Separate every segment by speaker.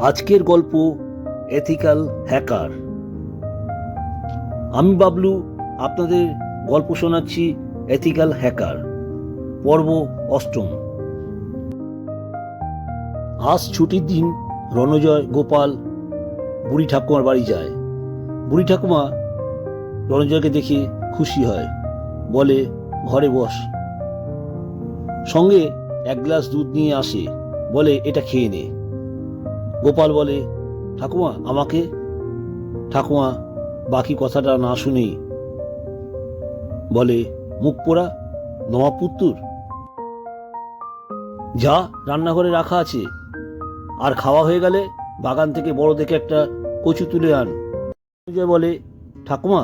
Speaker 1: আজকের গল্প ethical hacker. আমি বাবলু আপনাদের গল্প শোনাচ্ছি এথিক্যাল হ্যাকার পর্ব ৮। আজ ছুটির দিন রণজয় গোপাল বুড়ি ঠাকুমার বাড়ি যায়। বুড়ি ঠাকুমা রণজয়কে দেখে খুশি হয়, বলে ঘরে বস। সঙ্গে এক গ্লাস দুধ নিয়ে আসে, বলে এটা খেয়ে নে। গোপাল বলে ঠাকুমা আমাকে। ঠাকুমা বাকি কথাটা না শুনেই বলে মুখ পোড়া নবাবপুত্তুর, যা রান্নাঘরে রাখা আছে, আর খাওয়া হয়ে গেলে বাগান থেকে বড় দেখে একটা কচু তুলে আন। সঞ্জয় বলে ঠাকুমা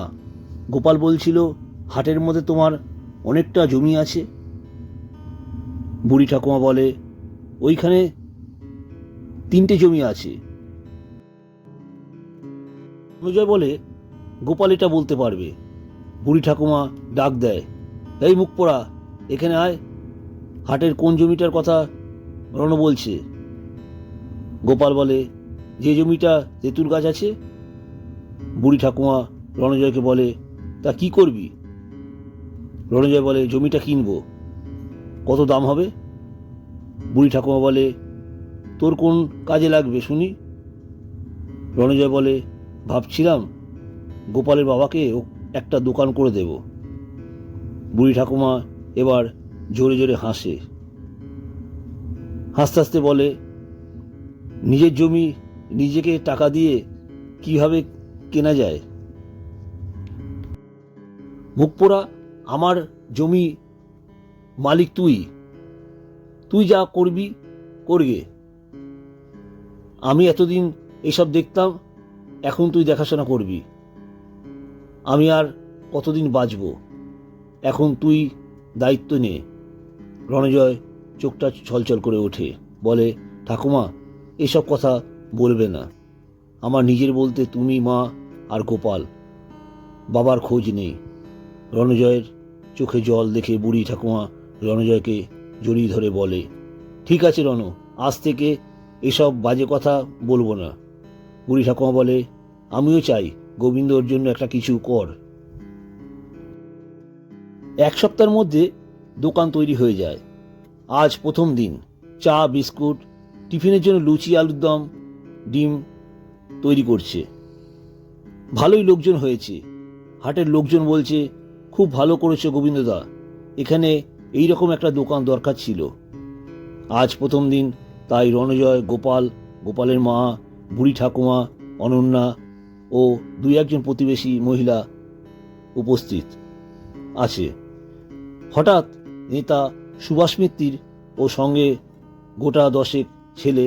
Speaker 1: গোপাল বলছিল হাটের মধ্যে তোমার অনেকটা জমি আছে। বুড়ি ঠাকুমা বলে ওইখানে 3টে জমি আছে। সঞ্জয় বলে গোপাল এটা বলতে পারবে। বুড়ি ঠাকুমা ডাক দেয়, এই মুখ পোড়া এখানে আয়, হাটের কোন জমিটার কথা রণ বলছে। গোপাল বলে যে জমিটা তেঁতুল গাছ আছে। বুড়ি ঠাকুমা রণজয়কে বলে তা কি করবি? রণজয় বলে জমিটা কিনবো। কত দাম হবে? বুড়ি ঠাকুমা বলে তোর কোন কাজে লাগবে শুনি। রণজয় বলে ভাবছিলাম গোপালের বাবাকে একটা দোকান করে দেব। বুড়ি ঠাকুমা এবার জোরে জোরে হাসে। হাসতে হাসতে বলে নিজের জমি নিজেকে টাকা দিয়ে কিভাবে কেনা যায়? মুখ পোড়া আমার জমি মালিক তুই, তুই যা করবি করগে। আমি এতদিন এসব দেখতাম, এখন তুই দেখাশোনা করবি। আমি আর কতদিন বাঁচব, এখন তুই দায়িত্ব নে। রণজয় চোখটা ছলছল করে ওঠে, বলে ঠাকুমা এসব কথা বলবে না। আমার নিজের বলতে তুমি, মা আর গোপাল, বাবার খোঁজ নেই। রণজয়ের চোখে জল দেখে বুড়ি ঠাকুমা রণজয়কে জড়িয়ে ধরে বলে ঠিক আছে রণ, আজ থেকে এসব বাজে কথা বলবো না। বুড়ি ঠাকুমা বলে আমিও চাই গোবিন্দ ওর জন্য একটা কিছু কর। 1 সপ্তাহের মধ্যে দোকান তৈরি হয়ে যায়। আজ প্রথম দিন। চা, বিস্কুট, টিফিনের জন্য লুচি, আলুর দম, ডিম তৈরি করছে। ভালোই লোকজন হয়েছে। হাটের লোকজন বলছে খুব ভালো করেছো গোবিন্দদা, এখানে এইরকম একটা দোকান দরকার ছিল। আজ প্রথম দিন, তাই রণজয়, গোপাল, গোপালের মা, বুড়ি ঠাকুমা, অনন্যা ও 2-1 জন প্রতিবেশী মহিলা উপস্থিত আছে। হঠাৎ নেতা সুভাষ মিত্তির ও সঙ্গে গোটা 10 ছেলে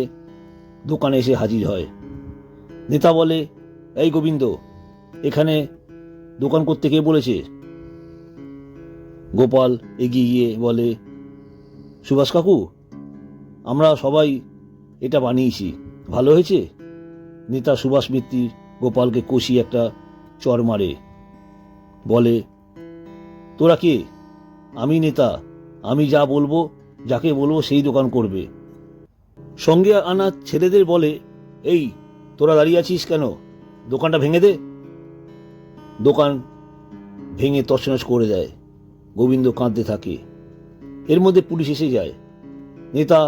Speaker 1: দোকানে এসে হাজির হয়। নেতা বলে এই গোবিন্দ, এখানে দোকান করতে কে বলেছে? গোপাল এগিয়ে গিয়ে বলে সুভাষ কাকু, আমরা সবাই এটা বানিয়েছি, ভালো হয়েছে। নেতা সুভাষ মিত্তির গোপালকে কষিয়ে একটা চর মারে, বলে তোরা কে? আমি নেতা, আমি যা বলবো, যাকে বলবো সেই দোকান করবে। সঙ্গে আনা ছেলেদের বলে এই তোরা দাঁড়িয়ে আছিস কেন, দোকানটা ভেঙে দে। দোকান ভেঙে তছনছ করে দেয়। গোবিন্দ কাঁদতে থাকে। এর মধ্যে পুলিশ এসে যায়। নেতা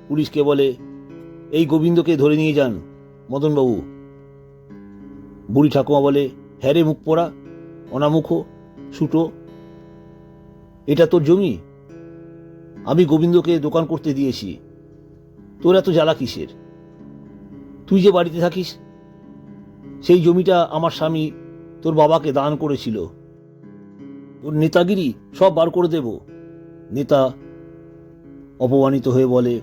Speaker 1: পুলিশকে বলে এই গোবিন্দকে ধরে নিয়ে যান মদনবাবু। বুড়ি ঠাকুমা বলে হ্যাঁ রে মুখ পোড়া, অনামুখ ছুটো, এটা তোর জমি, আমি গোবিন্দকে দোকান করতে দিয়েছি, তোর এত জ্বালা কিসের? তুই যে বাড়িতে থাকিস সেই জমিটা আমার স্বামী তোর বাবাকে দান করেছিল, তোর নেতাগিরি সব বার করে দেব। নেতা অপমানিত হয়ে বলে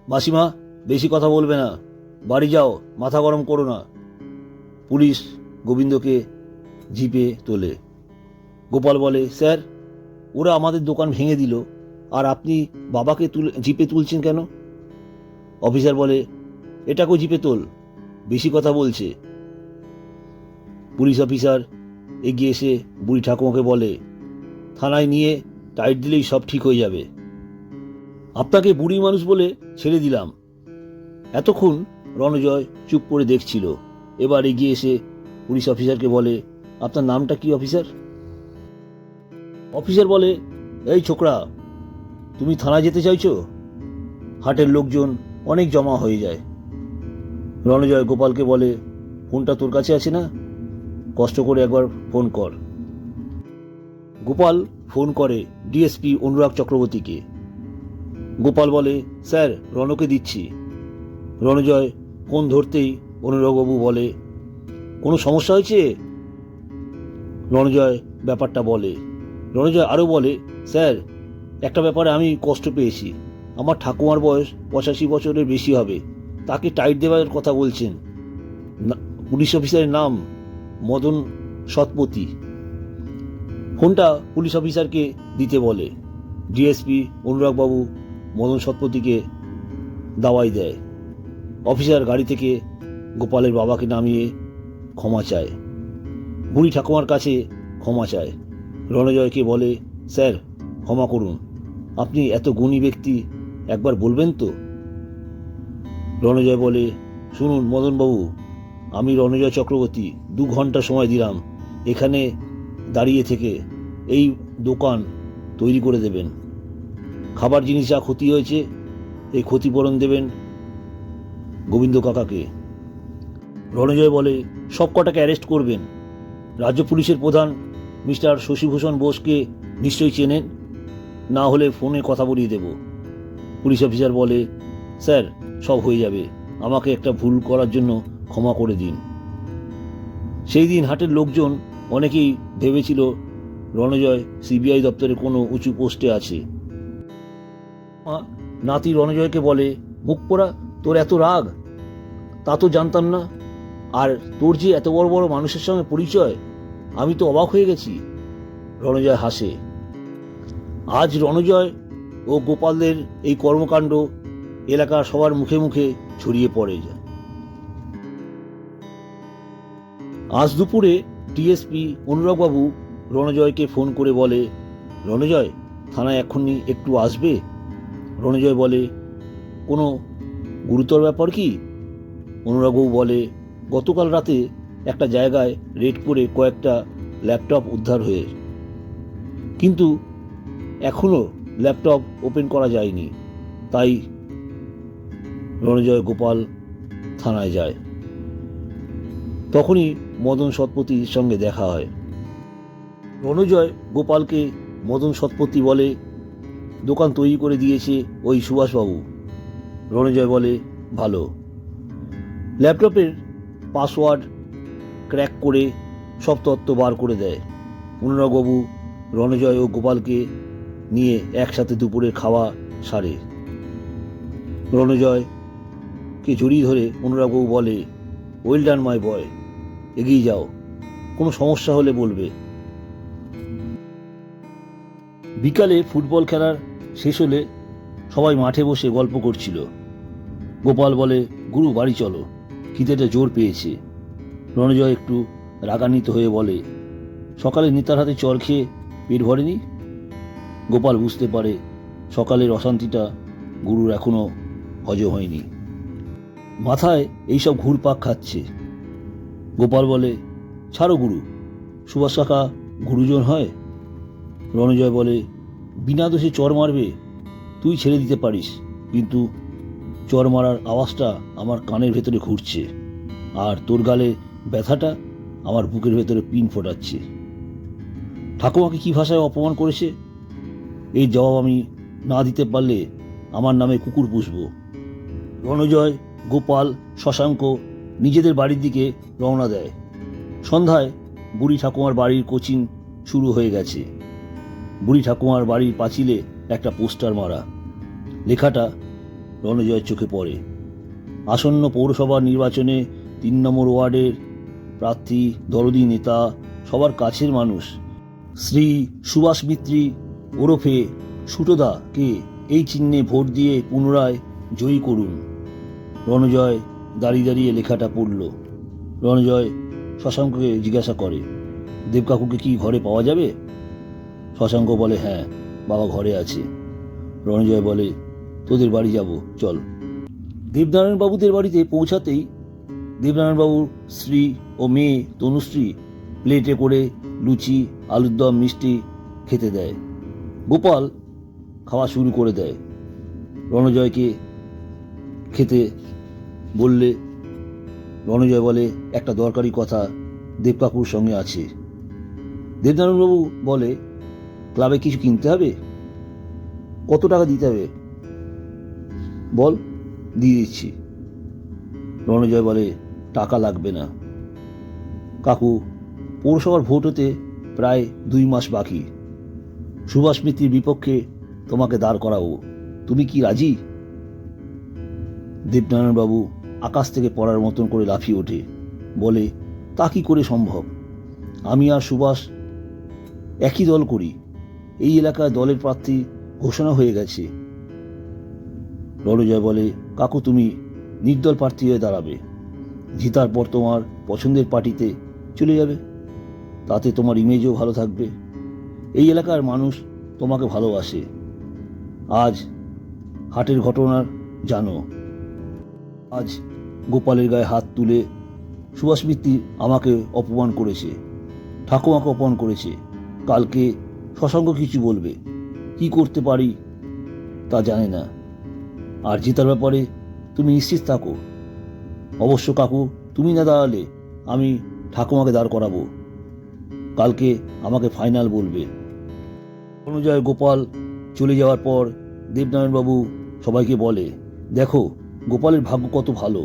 Speaker 1: মাসিমা বেশি কথা বলবে না, বাড়ি যাও, মাথা গরম করো না। পুলিশ গোবিন্দকে জিপে তোলে। গোপাল বলে স্যার, ওরা আমাদের দোকান ভেঙে দিল, আর আপনি বাবাকে জিপে তুলছেন কেন? অফিসার বলে এটাকেও জিপে তোল, বেশি কথা বলছে। পুলিশ অফিসার এগিয়ে এসে বুড়ি ঠাকুমাকে বলে থানায় নিয়ে টাইট দিলেই সব ঠিক হয়ে যাবে। আপনাকে বুড়ি মানুষ বলে ছেড়ে দিলাম, এতক্ষণ রণজয় চুপ করে দেখছিল। এবার এগিয়ে এসে পুলিশ অফিসারকে বলে, আপনার নামটা কি অফিসার? অফিসার বলে, এই ছোকরা, তুমি থানায় যেতে চাইছো? হাটের লোকজন অনেক জমা হয়ে যায়। রণজয় গোপালকে বলে, ফোনটা তোর কাছে আছে না? কষ্ট করে একবার ফোন কর। গোপাল ফোন করে ডিএসপি অনুরাগ চক্রবর্তীকে। গোপাল বলে, স্যার, রণকে দিচ্ছি। রণজয় ফোন ধরতেই অনুরাগবাবু বলে, কোনো সমস্যা হয়েছে? রণজয় ব্যাপারটা বলে। রণজয় আরও বলে, স্যার, একটা ব্যাপারে আমি কষ্ট পেয়েছি। আমার ঠাকুমার বয়স 85 বছরের বেশি হবে, তাকে টাইট দেওয়ার কথা বলছেন। পুলিশ অফিসারের নাম মদন শতপথী। ফোনটা পুলিশ অফিসারকে দিতে বলে। ডিএসপি অনুরাগবাবু মদন শতপথীকে দাওয়াই দেয়। অফিসার গাড়ি থেকে গোপালের বাবাকে নামিয়ে ক্ষমা চায়, বুড়ি ঠাকুমার কাছে ক্ষমা চায়। রণজয়কে বলে, স্যার, ক্ষমা করুন, আপনি এত গুণী ব্যক্তি, একবার বলবেন তো? রণজয় বলে, শুনুন মদনবাবু, আমি রণজয় চক্রবর্তী 2 ঘন্টা সময় দিলাম, এখানে দাঁড়িয়ে থেকে এই দোকান তৈরি করে দেবেন। খাবার জিনিস যা ক্ষতি হয়েছে এই ক্ষতিপূরণ দেবেন গোবিন্দ কাকাকে। রণজয় বলে, সব কটাকে অ্যারেস্ট করবেন। রাজ্য পুলিশের প্রধান মিস্টার শশীভূষণ বোসকে নিশ্চয়ই চেনেন, না হলে ফোনে কথা বলিয়ে দেব। পুলিশ অফিসার বলে, স্যার, সব হয়ে যাবে, আমাকে একটা ভুল করার জন্য ক্ষমা করে দিন। সেই দিন হাটের লোকজন অনেকেই ভেবেছিল রণজয় সিবিআই দপ্তরে কোনো উঁচু পোস্টে আছে। নাতি রণজয়কে বলে, মুখ পোড়া, তোর এত রাগ? তা তো জানতাম না। আর তোর যে এত বড় বড় মানুষের সঙ্গে পরিচয়, আমি তো অবাক হয়ে গেছি। রণজয় হাসে। আজ রণজয় ও গোপালদের এই কর্মকাণ্ড এলাকার সবার মুখে মুখে ছড়িয়ে পড়ে যায়। আজ দুপুরে ডিএসপি অনুরাগবাবু রণজয়কে ফোন করে বলে, রণজয়, থানায় এক্ষুনি একটু আসবে। রণজয় বলে, কোনো গুরুতর ব্যাপার কি? অনুরাগবাবু বলে, গতকাল রাতে একটা জায়গায় রেড করে কয়েকটা ল্যাপটপ উদ্ধার হয়ে, কিন্তু এখনো ল্যাপটপ ওপেন করা যায়নি। তাই রণজয় গোপাল থানায় যায়। তখনই মদন শতপথীর সঙ্গে দেখা হয়। রণজয় গোপালকে মদন শতপথী বলে, দোকান তৈরি করে দিয়েছে ওই সুভাষবাবু। রণজয় বলে, ভালো। ল্যাপটপের পাসওয়ার্ড ক্র্যাক করে সব তথ্য বার করে দেয়। অনুরাগবাবু রণজয় ও গোপালকে নিয়ে একসাথে দুপুরে খাওয়া সারে। রণজয়কে জড়িয়ে ধরে অনুরাগবাবু বলে, ওয়েল ডান মাই বয়, এগিয়ে যাও, কোনো সমস্যা হলে বলবে। বিকালে ফুটবল খেলার শেষ হলে সবাই মাঠে বসে গল্প করছিল। গোপাল বলে, গুরু, বাড়ি চলো, খিদেটা জোর পেয়েছে। রণজয় একটু রাগান্বিত হয়ে বলে, সকালে নেতার হাতে চর খেয়ে পেট ভরেনি। গোপাল বুঝতে পারে সকালের অশান্তিটা গুরুর এখনো হজম হয়নি, মাথায় এইসব ঘুরপাক খাচ্ছে। গোপাল বলে, ছাড়ো গুরু, সুভাষ কাকা গুরুজন হয়। রণজয় বলে, বিনা দোষে চর মারবে, তুই ছেড়ে দিতে পারিস, কিন্তু চর মারার আওয়াজটা আমার কানের ভেতরে ঘুরছে, আর তোর গালে ব্যথাটা আমার বুকের ভেতরে পিন ফোটাচ্ছে। ঠাকুমাকে কি ভাষায় অপমান করেছে, এই জবাব আমি না দিতে পারলে আমার নামে কুকুর পুষব। রণজয়, গোপাল, শশাঙ্ক নিজেদের বাড়ির দিকে রওনা দেয়। সন্ধ্যায় বুড়ি ঠাকুমার বাড়ির কোচিং শুরু হয়ে গেছে। বুড়ি ঠাকুমার বাড়ির পাঁচিলে একটা পোস্টার মারা, লেখাটা রণজয়ের চোখে পড়ে, আসন্ন পৌরসভা নির্বাচনে 3 নম্বর ওয়ার্ডের প্রার্থী, দরদি নেতা, সবার কাছের মানুষ শ্রী সুভাষ মিত্রি ওরফে সুটোদাকে এই চিহ্নে ভোট দিয়ে পুনরায় জয়ী করুন। রণজয় দাঁড়িয়ে দাঁড়িয়ে লেখাটা পড়ল। রণজয় শশাঙ্ককে জিজ্ঞাসা করে, দেবকাকুকে কি ঘরে পাওয়া যাবে? শশাঙ্ক বলে, হ্যাঁ, বাবা ঘরে আছে। রণজয় বলে, তোদের বাড়ি যাব, চল। দেবনারায়ণবাবুদের বাড়িতে পৌঁছাতেই দেবনারায়ণবাবুর স্ত্রী ও মেয়ে তনুশ্রী প্লেটে করে লুচি, আলুর দম, মিষ্টি খেতে দেয়। গোপাল খাওয়া শুরু করে দেয়। রণজয়কে খেতে বললে রণজয় বলে, একটা দরকারি কথা দেবকাকুর সঙ্গে আছে। দেবনারায়ণবাবু বলে, ক্লাবে কিছু কিনতে হবে? কত টাকা দিতে হবে বল, দিয়ে দিচ্ছি। রণজয় বলে, টাকা লাগবে না কাকু, পৌরসভার ভোট হতে প্রায় 2 মাস বাকি। সুভাষ মিত্তির বিপক্ষে তোমাকে দাঁড় করাবো, তুমি কি রাজি? দেবনারায়ণবাবু আকাশ থেকে পড়ার মতন করে লাফিয়ে ওঠে, বলে, তা কি করে সম্ভব? আমি আর সুভাষ একই দল করি, এই এলাকায় দলের প্রার্থী ঘোষণা হয়ে গেছে। রণজয় বলে, কাকু তুমি নির্দল প্রার্থী হয়ে দাঁড়াবে, জিতার পর তোমার পছন্দের পার্টিতে চলে যাবে, তাতে তোমার ইমেজও ভালো থাকবে, এই এলাকার মানুষ তোমাকে ভালোবাসে। আজ হাটের ঘটনার জানো, আজ গোপালের গায়ে হাত তুলে সুভাষ মিত্তি আমাকে অপমান করেছে, ঠাকুমাকে অপমান করেছে, কালকে শশাঙ্ক কিছু বলবে, কি করতে পারি তা জানে না। আর জেতার ব্যাপারে তুমি নিশ্চিত থাকো। অবশ্য কাকু, তুমি না দাঁড়ালে আমি ঠাকুমাকে দাঁড় করাবো, কালকে আমাকে ফাইনাল বলবে। অনুযায়ী গোপাল চলে যাওয়ার পর দেবনারায়ণবাবু সবাইকে বলে, দেখো গোপালের ভাগ্য কত ভালো,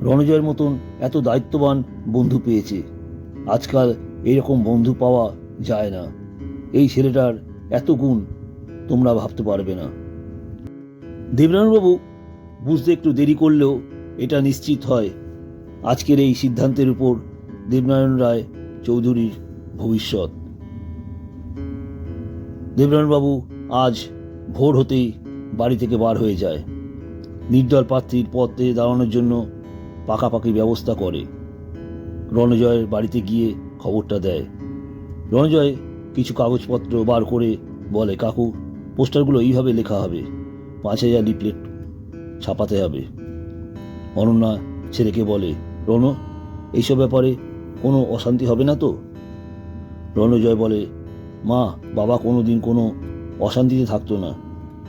Speaker 1: রণজয়ের মতন এত দায়িত্ববান বন্ধু পেয়েছে। আজকাল এরকম বন্ধু পাওয়া যায় না, এই ছেলেটার এত গুণ তোমরা ভাবতে পারবে না। দেবনারায়ণবাবু বুঝতে একটু দেরি করলেও এটা নিশ্চিত হয়, আজকের এই সিদ্ধান্তের উপর দেবনারায়ণ রায় চৌধুরীর ভবিষ্যৎ। দেবনারায়ণবাবু আজ ভোর হতেই বাড়ি থেকে বার হয়ে যায়, নির্দল প্রার্থীর পদে দাঁড়ানোর জন্য পাকাপাকি ব্যবস্থা করে। রণজয়ের বাড়িতে গিয়ে খবরটা দেয়। রণজয় কিছু কাগজপত্র বার করে বলে, কাকু পোস্টারগুলো এইভাবে লেখা হবে, 5000 লিফলেট ছাপাতে হবে। অনন্যা ছেলেকে বলে, রণ এইসব ব্যাপারে কোনো অশান্তি হবে না তো? রণজয় বলে, মা বাবা কোনোদিন কোনো অশান্তিতে থাকতো না,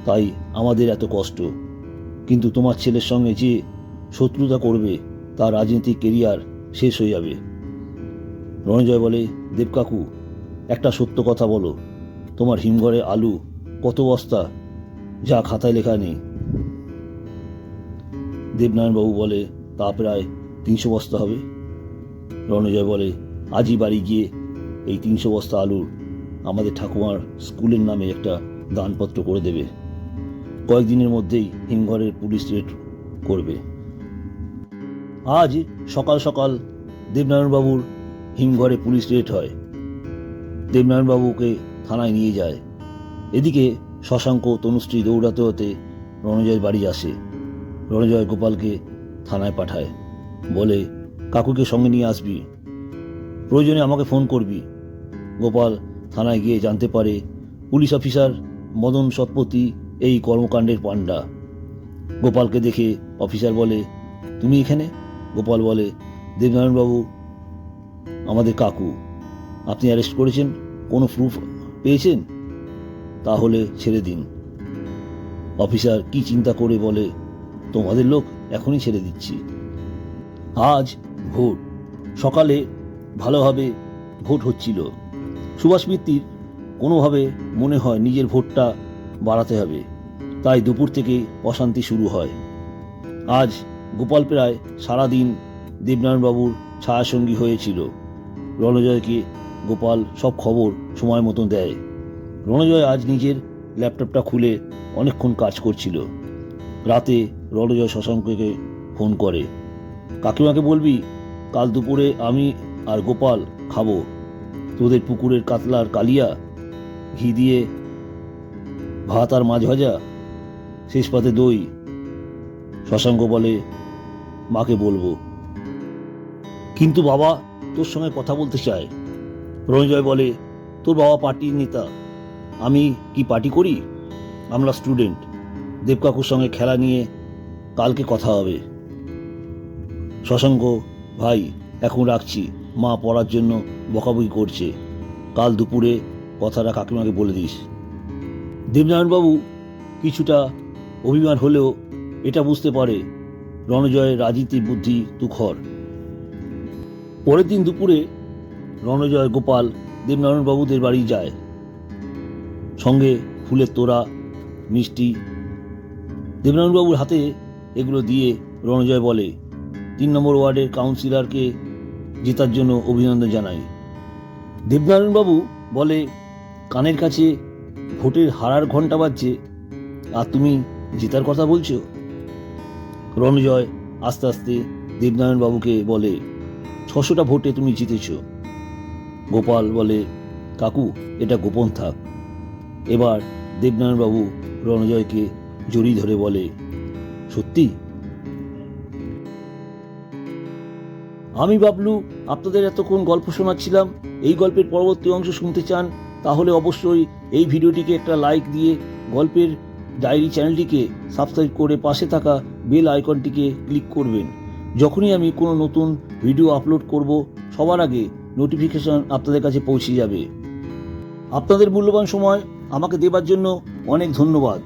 Speaker 1: তাই আমাদের এত কষ্ট, কিন্তু তোমার ছেলের সঙ্গে যে শত্রুতা করবে তার রাজনৈতিক কেরিয়ার শেষ হয়ে যাবে। রণজয় বলে, দেবকাকু একটা সত্য কথা বলো, তোমার হিমঘরে আলু কত বস্তা যা খাতায় লেখা নেই? দেবনারায়ণবাবু বলে, তা প্রায় 300 বস্তা হবে। রণজয় বলে, আজই বাড়ি গিয়ে এই 300 বস্তা আলুর আমাদের ঠাকুমার স্কুলের নামে একটা দানপত্র করে দেবে, কয়েকদিনের মধ্যেই হিমঘরের পুলিশ রেড করবে। আজ সকাল সকাল দেবনারায়ণবাবুর হিমঘরে পুলিশ রেড হয়, দেবনারায়ণবাবুকে থানায় নিয়ে যায়। এদিকে শশাঙ্ক তনুশ্রী দৌড়াতে হতে রণজয়ের বাড়ি আসে। রণজয় গোপালকে থানায় পাঠায়, বলে, কাকুকে সঙ্গে নিয়ে আসবি, প্রয়োজনে আমাকে ফোন করবি। গোপাল থানায় গিয়ে জানতে পারে পুলিশ অফিসার মদন শতপথী এই কর্মকাণ্ডের পাণ্ডা। গোপালকে দেখে অফিসার বলে, তুমি এখানে? গোপাল বলে, দেবনারায়ণবাবু আমাদের কাকু, আপনি অ্যারেস্ট করেছেন, কোনো প্রুফ পেয়েছেন? তাহলে ছেড়ে দিন। অফিসার কি চিন্তা করে বলে, তোমাদের লোক এখনই ছেড়ে দিচ্ছি। আজ ভোট, সকালে ভালোভাবে ভোট হচ্ছিল। সুভাষ মিত্তির কোনোভাবে মনে হয় নিজের ভোটটা বাড়াতে হবে, তাই দুপুর থেকে অশান্তি শুরু হয়। আজ গোপাল প্রায় সারাদিন দেবনারায়ণবাবুর ছায়াসঙ্গী হয়েছিল। রণজয়কে গোপাল সব খবর সময় মতন দেয়। রণজয় আজ নিজের ল্যাপটপটা খুলে অনেকক্ষণ কাজ করছিল। রাতে রণজয় শশাঙ্ককে ফোন করে, কাকিমাকে বলবি কাল দুপুরে আমি আর গোপাল খাবো তোদের পুকুরের কাতলার কালিয়া, ঘি দিয়ে ভাত আর মাছ ভাজা, শেষ পাতে দই। শশাঙ্ক বলে, মাকে বলবো, কিন্তু বাবা তোর সঙ্গে কথা বলতে চায়। রণজয় বলে, তোর বাবা পার্টির নেতা, আমি কি পার্টি করি? আমরা স্টুডেন্ট, দেবকাকুর সঙ্গে খেলা নিয়ে কালকে কথা হবে। শশাঙ্ক ভাই, এখন রাখছি, মা পড়ার জন্য বকাবকি করছে। কাল দুপুরে কথাটা কাকিমাকে বলে দিস। দেবনারায়ণবাবু কিছুটা অভিমান হলেও এটা বুঝতে পারে রণজয়ের রাজনীতির বুদ্ধি তুখর। পরের দিন দুপুরে রণজয় গোপাল দেবনারায়ণবাবুদের বাড়ি যায়, সঙ্গে ফুলের তোড়া, মিষ্টি। দেবনারায়ণবাবুর হাতে এগুলো দিয়ে রণজয় বলে, 3 নম্বর ওয়ার্ডের কাউন্সিলরকে জেতার জন্য অভিনন্দন জানাই। দেবনারায়ণবাবু বলে, কানের কাছে ভোটের হারার ঘণ্টা বাজছে, আর তুমি জেতার কথা বলছো? রণজয় আস্তে আস্তে দেবনারায়ণবাবুকে বলে, 600টা ভোটে তুমি জিতেছ। গোপাল বলে, কাকু এটা গোপন থাক। এবার দেবনারায়ণবাবু রণজয়কে জড়িয়ে ধরে বলে, সত্যি? আমি বাবলু আপনাদের এতক্ষণ গল্প শোনাচ্ছিলাম। এই গল্পের পরবর্তী অংশ শুনতে চান তাহলে অবশ্যই এই ভিডিওটিকে একটা লাইক দিয়ে গল্পের ডায়েরি চ্যানেলটিকে সাবস্ক্রাইব করে পাশে থাকা বেল আইকনটিকে ক্লিক করবেন। যখনই আমি কোনো নতুন ভিডিও আপলোড করব সবার আগে নোটিফিকেশন আপনাদের কাছে পৌঁছে যাবে। আপনাদের মূল্যবান সময় আমাকে দেবার জন্য অনেক ধন্যবাদ।